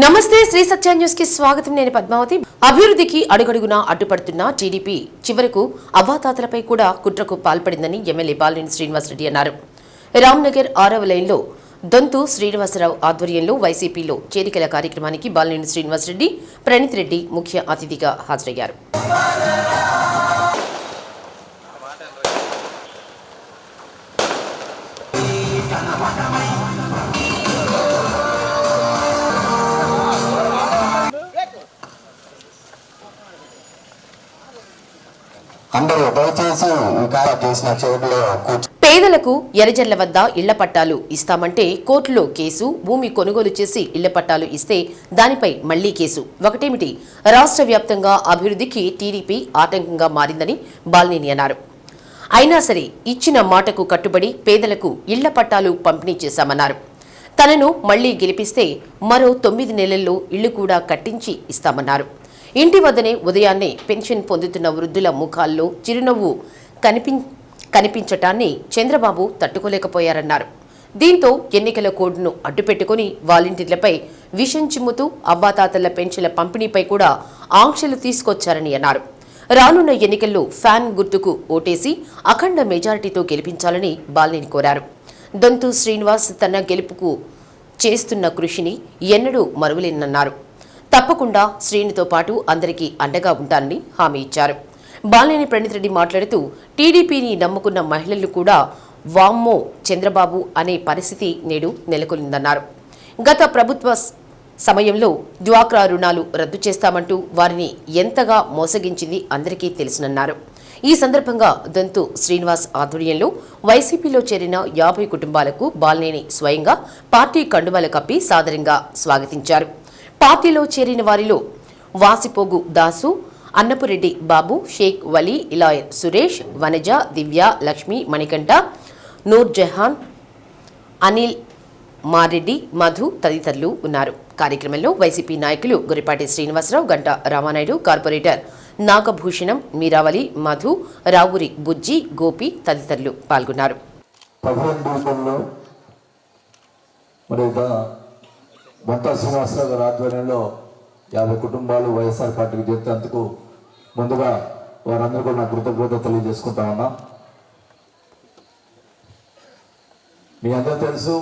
నమస్తే శ్రీ సత్య న్యూస్ కి స్వాగతం. నేను పద్మావతి. అభివృద్ధికి అడుగడుగునా అడ్డుపడుతున్న టీడీపీ చివరకు అవ్వాతాతలపై కూడా కుట్రకు పాల్పడిందని ఎమ్మెల్యే బాలినేని శ్రీనివాసరెడ్డి అన్నారు. రామ్నగర్ 6వ లైన్లో దొంతు శ్రీనివాసరావు ఆధ్వర్యంలో వైసీపీలో చేరికల కార్యక్రమానికి బాలినేని శ్రీనివాసరెడ్డి, ప్రణీత్ రెడ్డి ముఖ్య అతిథిగా హాజరయ్యారు. పేదలకు ఎర్రజర్ల వద్ద ఇళ్ల పట్టాలు ఇస్తామంటే కోర్టులో కేసు, భూమి కొనుగోలు చేసి ఇళ్ల పట్టాలు ఇస్తే దానిపై మళ్లీ కేసు. ఒకటేమిటి, రాష్ట్ర వ్యాప్తంగా అభివృద్ధికి టీడీపీ ఆటంకంగా మారిందని బాలినేని అన్నారు. అయినా సరే ఇచ్చిన మాటకు కట్టుబడి పేదలకు ఇళ్ల పట్టాలు పంపిణీ చేశామన్నారు. తనను మళ్లీ గెలిపిస్తే మరో 9 నెలల్లో ఇళ్లు కూడా కట్టించి ఇస్తామన్నారు. ఇంటి వద్దనే ఉదయాన్నే పెన్షన్ పొందుతున్న వృద్ధుల ముఖాల్లో చిరునవ్వు కనిపించటాన్ని చంద్రబాబు తట్టుకోలేకపోయారన్నారు. దీంతో ఎన్నికల కోడ్ను అడ్డుపెట్టుకుని వాలంటీర్లపై విషం చిమ్ముతూ అవ్వాతాతల పెన్షన్ల పంపిణీపై కూడా ఆంక్షలు తీసుకొచ్చారని అన్నారు. రానున్న ఎన్నికల్లో ఫ్యాన్ గుర్తుకు ఓటేసి అఖండ మెజారిటీతో గెలిపించాలని బాలినేని కోరారు. దొంతు శ్రీనివాస్ తన గెలుపుకు చేస్తున్న కృషిని ఎన్నడూ మరువలేనన్నారు. తప్పకుండా శ్రీనితో పాటు అందరికీ అండగా ఉంటానని హామీ ఇచ్చారు. బాలినేని ప్రణీత్ రెడ్డి మాట్లాడుతూ టీడీపీని నమ్ముకున్న మహిళలు కూడా వామ్మో చంద్రబాబు అనే పరిస్థితి నేడు నెలకొందన్నారు. గత ప్రభుత్వ సమయంలో డ్వాక్రా రుణాలు రద్దు చేస్తామంటూ వారిని ఎంతగా మోసగించింది అందరికీ తెలుసునన్నారు. ఈ సందర్భంగా దొంతు శ్రీనివాస్ ఆధ్వర్యంలో వైసీపీలో చేరిన 50 కుటుంబాలకు బాలినేని స్వయంగా పార్టీ కండువాలు కప్పి సాదరంగా స్వాగతించారు. పార్టీలో చేరిన వారిలో వాసిపోగు దాసు, అన్నపురెడ్డి బాబు, షేక్ వలీ, ఇలాయర్ సురేష్, వనజ, దివ్య, లక్ష్మి, మణికంఠ, నూర్ జహాన్, అనిల్, మారెడ్డి, మధు తదితరులు ఉన్నారు. కార్యక్రమంలో వైసీపీ నాయకులు గురిపాటి శ్రీనివాసరావు, గంట రామానాయుడు, కార్పొరేటర్ నాగభూషణం, మీరావలి, మధు, రావురి బుజ్జి, గోపి తదితరులు పాల్గొన్నారు. బొంతా శ్రీనివాసరావు గారి ఆధ్వర్యంలో 50 కుటుంబాలు వైఎస్ఆర్ పార్టీకి చేర్చేందుకు ముందుగా వారందరూ కూడా నా కృతజ్ఞత తెలియజేసుకుంటా ఉన్నా. మీ అందరూ తెలుసు,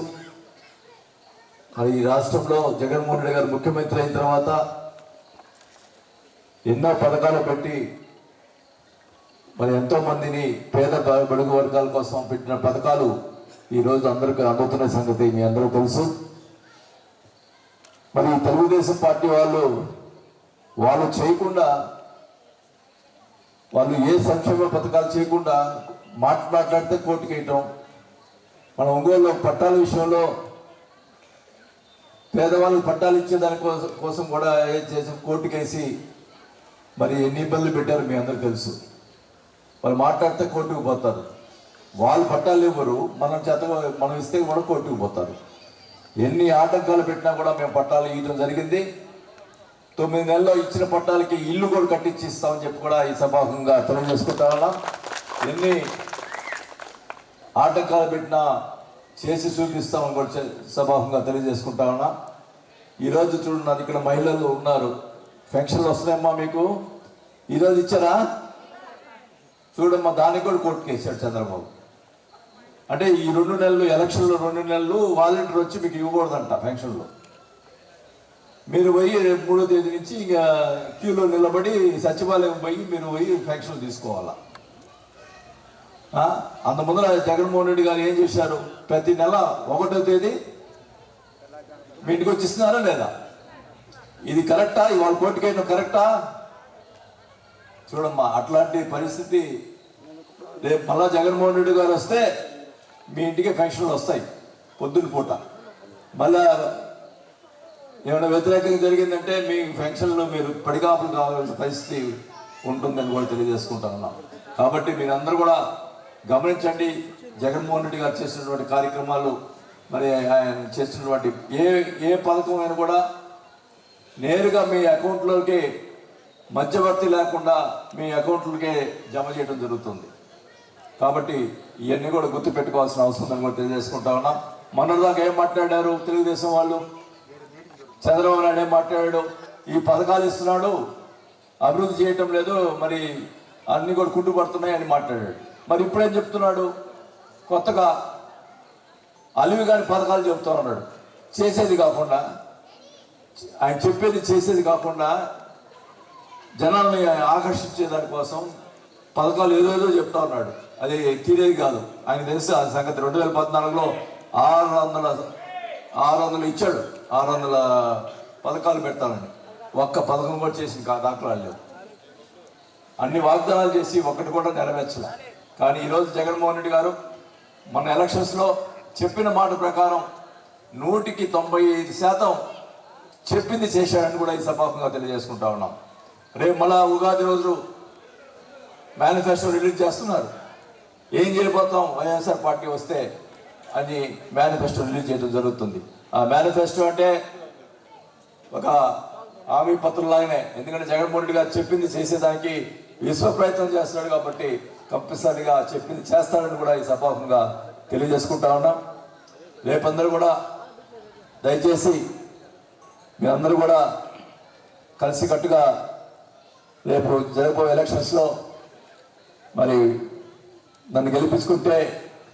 ఈ రాష్ట్రంలో జగన్మోహన్ రెడ్డి గారు ముఖ్యమంత్రి అయిన తర్వాత ఎన్నో పథకాలు పెట్టి ఎంతో మందిని పేద బడుగు వర్గాల కోసం పెట్టిన పథకాలు ఈరోజు అందరికీ అందుతున్న సంగతి మీ అందరూ తెలుసు. తెలుగుదేశం పార్టీ వాళ్ళు చేయకుండా, వాళ్ళు ఏ సంక్షేమ పథకాలు చేయకుండా మాట్లాడితే కోర్టుకు వేయటం, మన ఒంగోలులో పట్టాల విషయంలో పేదవాళ్ళకి పట్టాలు ఇచ్చే దాని కోసం కూడా చేసి కోర్టుకేసి ఎన్ని ఇబ్బందులు పెట్టారు మీ అందరూ తెలుసు. వాళ్ళు మాట్లాడితే కోర్టుకు పోతారు. వాళ్ళు పట్టాలు ఇవ్వరు, మనం ఇస్తే కూడా కోర్టుకు పోతారు. ఎన్ని ఆటంకాలు పెట్టినా కూడా మేము పట్టాలు ఇవ్వడం జరిగింది. 9 నెలల్లో ఇచ్చిన పట్టాలకి ఇల్లు కూడా కట్టించి ఇస్తామని చెప్పి కూడా ఈ సభాముఖంగా తెలియజేసుకుంటా ఉన్నాం. ఎన్ని ఆటంకాలు పెట్టినా చేసి చూపిస్తామని కూడా సభాముఖంగా తెలియజేసుకుంటా ఉన్నా. ఈరోజు చూడండి, ఇక్కడ మహిళలు ఉన్నారు. పెన్షన్లు వస్తున్నాయమ్మా మీకు? ఈరోజు ఇచ్చారా? చూడమ్మా, దానికి కూడా కోర్టుకు వేసాడు చంద్రబాబు. అంటే ఈ 2 నెలలు ఎలక్షన్లో 2 నెలలు వాలంటీర్ వచ్చి మీకు ఇవ్వకూడదంట పెన్షన్లు. మీరు పోయి 3వ తేదీ నుంచి ఇంకా క్యూలో నిలబడి సచివాలయం మీరు పోయి పెన్షన్లు తీసుకోవాలా. అంత ముందర జగన్మోహన్ రెడ్డి గారు ఏం చేశారు? ప్రతి నెల 1వ తేదీ మీ ఇంటికి వచ్చి ఇస్తున్నారా లేదా? ఇది కరెక్టా? ఇవాళ కోర్టుకైనా కరెక్టా? చూడమ్మా, అట్లాంటి పరిస్థితి రేపు మళ్ళా జగన్మోహన్ రెడ్డి గారు వస్తే మీ ఇంటికి పెన్షన్లు వస్తాయి పొద్దున్న పూట. మళ్ళా ఏమైనా వ్యతిరేకంగా జరిగిందంటే మీ పెన్షన్లు మీరు పడిగాపులు కావాల్సిన పరిస్థితి ఉంటుందని కూడా తెలియజేసుకుంటా ఉన్నాం. కాబట్టి మీరందరూ కూడా గమనించండి, జగన్మోహన్ రెడ్డి గారు చేసినటువంటి కార్యక్రమాలు, ఆయన చేసినటువంటి ఏ పథకం అయినా కూడా నేరుగా మీ అకౌంట్లోకి మధ్యవర్తి లేకుండా మీ అకౌంట్లకే జమ చేయడం జరుగుతుంది. కాబట్టి ఇవన్నీ కూడా గుర్తుపెట్టుకోవాల్సిన అవసరం ఉందని కూడా తెలియజేసుకుంటా ఉన్నాం. మొన్నటిదాకా ఏం మాట్లాడారు తెలుగుదేశం వాళ్ళు? చంద్రబాబు నాయుడు ఏం మాట్లాడాడు, ఈ పథకాలు ఇస్తున్నాడు అభివృద్ధి చేయటం లేదు, మరి అన్నీ కూడా కుంటుపడుతున్నాయి అని మాట్లాడాడు. మరి ఇప్పుడేం చెప్తున్నాడు, కొత్తగా అలివి గారి పథకాలు చెప్తా ఉన్నాడు. చేసేది కాకుండా, ఆయన చెప్పేది చేసేది కాకుండా జనాల్ని ఆకర్షించే దానికోసం పథకాలు ఏదేదో చెప్తా ఉన్నాడు. అది తీరేది కాదు. ఆయన తెలుసు ఆ సంగతి. 2014లో 600 ఇచ్చాడు, 600 పథకాలు పెడతానని. ఒక్క పథకం కూడా చేసిన దాఖలాలు లేవు. అన్ని వాగ్దానాలు చేసి ఒక్కటి కూడా నెరవేర్చలే. కానీ ఈరోజు జగన్మోహన్ రెడ్డి గారు మన ఎలక్షన్స్లో చెప్పిన మాట ప్రకారం 100% చెప్పింది చేశాడని కూడా ఈ సభాముఖంగా తెలియజేసుకుంటా ఉన్నాం. రేపు మళ్ళా ఉగాది రోజు మేనిఫెస్టో రిలీజ్ చేస్తున్నారు. ఏం చేయబోతాం వైఎస్ఆర్ పార్టీ వస్తే అని మేనిఫెస్టో రిలీజ్ చేయడం జరుగుతుంది. ఆ మేనిఫెస్టో అంటే ఒక హామీ పత్రంలాగానే. ఎందుకంటే జగన్మోహన్ రెడ్డి గారు చెప్పింది చేసేదానికి విశ్వ ప్రయత్నం చేస్తున్నాడు కాబట్టి కంపల్సరీగా చెప్పింది చేస్తాడని కూడా ఈ సభాముఖంగా తెలియజేసుకుంటా ఉన్నాం. రేపందరూ కూడా దయచేసి మీరందరూ కూడా కలిసికట్టుగా రేపు జరగబోయే ఎలక్షన్స్లో మరి నన్ను గెలిపించుకుంటే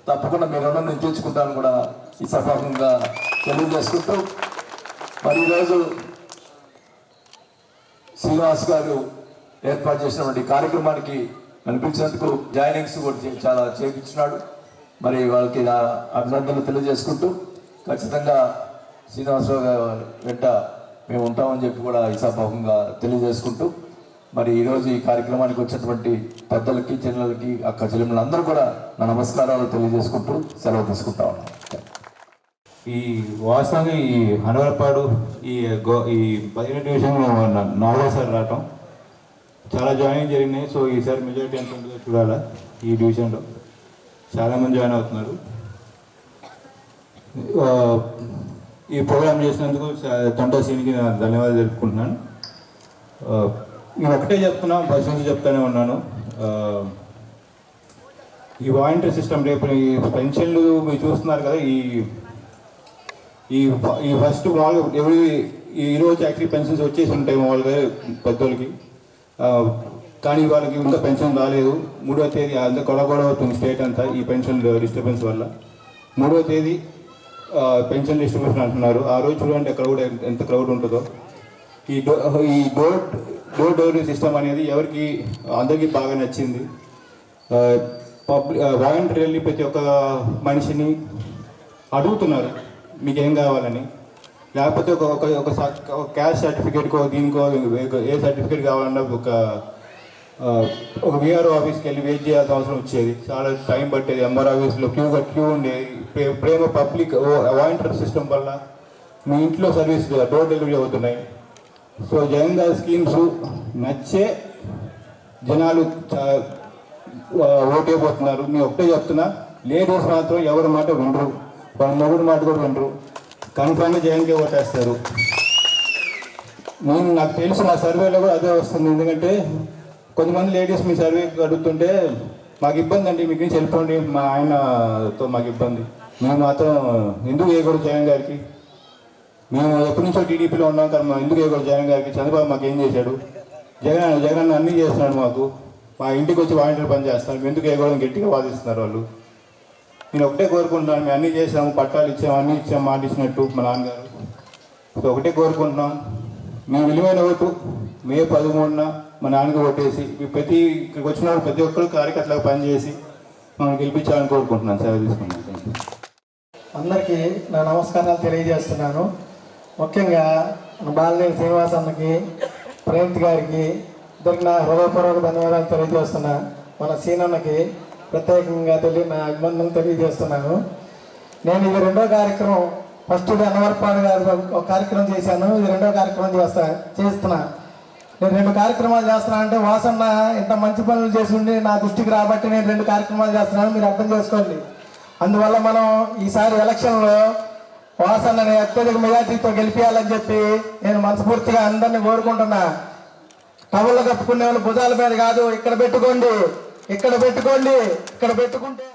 తప్పకుండా మీ రుణం నేను తీర్చుకుంటాను కూడా ఈ సభాముఖంగా తెలియజేసుకుంటూ, మరి ఈరోజు శ్రీనివాస్ గారు ఏర్పాటు చేసినటువంటి కార్యక్రమానికి అనిపించినందుకు జాయినింగ్స్ కూడా చాలా చేయించినాడు. మరి వాళ్ళకి నా అభినందనలు తెలియజేసుకుంటూ, ఖచ్చితంగా శ్రీనివాసరావు గారి వెంట మేము ఉంటామని చెప్పి కూడా ఈ సభాముఖంగా తెలియజేసుకుంటూ, మరి ఈరోజు ఈ కార్యక్రమానికి వచ్చినటువంటి పెద్దలకి, చిన్నలకి, అక్క చెల్లెమ్మలందరూ కూడా నా నమస్కారాలు తెలియజేసుకుంటూ సెలవు తీసుకుంటా ఉన్నాం. ఈ వాస్తవంగా ఈ హనవరపాడు ఈ 17 డివిజన్ 4సారి రావటం చాలా జాయినింగ్ జరిగినాయి. సో ఈసారి మెజారిటీ ఎంత ఉంటుందో చూడాలా. ఈ డివిజన్లో చాలామంది జాయిన్ అవుతున్నారు. ఈ ప్రోగ్రామ్ చేసినందుకు తొంటా సీనికి ధన్యవాదాలు తెలుపుకుంటున్నాను. నేను ఒకటే చెప్తున్నా, ఫస్ట్ నుంచి చెప్తానే ఉన్నాను. ఈ వాలంటరీ సిస్టమ్ రేపు ఈ పెన్షన్లు మీరు చూస్తున్నారు కదా, ఈ ఫస్ట్ మామూలుగా ఈరోజు యాక్చువల్లీ పెన్షన్స్ వచ్చేసి ఉంటాయి మామూలుగా పెద్దోళ్ళకి. కానీ వాళ్ళకి ఇంకా పెన్షన్ రాలేదు. 3వ తేదీ అంతా గొడవ అవుతుంది స్టేట్ అంతా ఈ పెన్షన్ డిస్టర్బెన్స్ వల్ల. 3వ తేదీ పెన్షన్ డిస్ట్రిబ్యూషన్ అంటున్నారు. ఆ రోజు చూడండి క్రౌడ్ ఎంత క్రౌడ్ ఉంటుందో. ఈ డోర్ డెలివరీ సిస్టమ్ అనేది అందరికీ బాగా నచ్చింది. వాలంటీర్ వెళ్ళి ప్రతి ఒక్క మనిషిని అడుగుతున్నారు మీకు ఏం కావాలని. లేకపోతే ఒక క్యాస్ట్ సర్టిఫికేట్కో దీనికో ఏ సర్టిఫికేట్ కావాలన్నా ఒక విఆర్ఓ ఆఫీస్కి వెళ్ళి వెయిట్ చేయాల్సిన అవసరం వచ్చేది. చాలా టైం పట్టేది. ఎంఆర్ ఆఫీస్లో క్యూ ఉండేది. ప్రేమ పబ్లిక్ వాలంటీర్ సిస్టమ్ వల్ల మీ ఇంట్లో సర్వీస్ డోర్ డెలివరీ అవుతున్నాయి. సో జగన్ గారి స్కీమ్స్ నచ్చే జనాలు ఓటైపోతున్నారు. నేను ఒకటే చెప్తున్నా, లేడీస్ మాత్రం ఎవరి మాట వినరు, వాళ్ళ మొగుడు మాట కూడా వినరు. కన్ఫామ్గా జగన్కే ఓటేస్తారు. నాకు తెలుసు, నా సర్వేలో కూడా అదే వస్తుంది. ఎందుకంటే కొంతమంది లేడీస్ మీ సర్వే అడుగుతుంటే మాకు ఇబ్బంది అండి, మీకు నుంచి వెళ్ళిపోండి, మా ఆయనతో మాకు ఇబ్బంది, మేము మాత్రం ఎందుకు వేయకూడదు జగన్ గారికి, మేము ఎప్పటి నుంచో టీడీపీలో ఉన్నాం కానీ మనం ఎందుకు వేయకూడదు జగన్ గారికి, చంద్రబాబు మాకు ఏం చేశాడు, జగన్ అన్నీ చేస్తున్నాడు, మాకు మా ఇంటికి వచ్చి వాలంటీర్ పని చేస్తాను, మేము ఎందుకు వేయకూడదు గట్టిగా వాదిస్తున్నారు వాళ్ళు. నేను ఒకటే కోరుకుంటున్నాను, మేము అన్నీ చేసాము, పట్టాలు ఇచ్చాము, అన్నీ ఇచ్చాము, మాట ఇచ్చినట్టు మా నాన్నగారు. సో ఒకటే కోరుకుంటున్నాం, మేము విలువైన ఓటు మే 13న మా నాన్నకి ఓటేసి ఇక్కడికి వచ్చిన వాళ్ళు ప్రతి ఒక్కరు కార్యకర్తలకు పనిచేసి మనం గెలిపించాలని కోరుకుంటున్నాను. సెలవు తీసుకున్నాను. అందరికీ నా నమస్కారాలు తెలియజేస్తున్నాను. ముఖ్యంగా బాలినేని శ్రీనివాస్ అన్నకి, ప్రేమిత్ గారికి ఇద్దరికి నా హృదయపూర్వక ధన్యవాదాలు తెలియజేస్తున్నా. మన సీనన్నకి ప్రత్యేకంగా నా అభినందనలు తెలియజేస్తున్నాను. నేను ఇది 2వ కార్యక్రమం. ఫస్ట్ అన్నవరపాడు గారు ఒక కార్యక్రమం చేశాను, ఇది 2వ కార్యక్రమం చేస్తున్నా. నేను 2 కార్యక్రమాలు చేస్తున్నా అంటే వాసన్న ఇంత మంచి పనులు చేసి ఉండి నా దృష్టికి రాబట్టి నేను 2 కార్యక్రమాలు చేస్తున్నాను, మీరు అర్థం చేసుకోండి. అందువల్ల మనం ఈసారి ఎలక్షన్లో వాసన్నని అత్యధిక మెజార్టీతో గెలిపించాలని చెప్పి నేను మనస్ఫూర్తిగా అందరినీ కోరుకుంటున్నా. టవల్లో కప్పుకునే వాళ్ళు భుజాల మీద కాదు, ఇక్కడ పెట్టుకోండి, ఇక్కడ పెట్టుకుంటే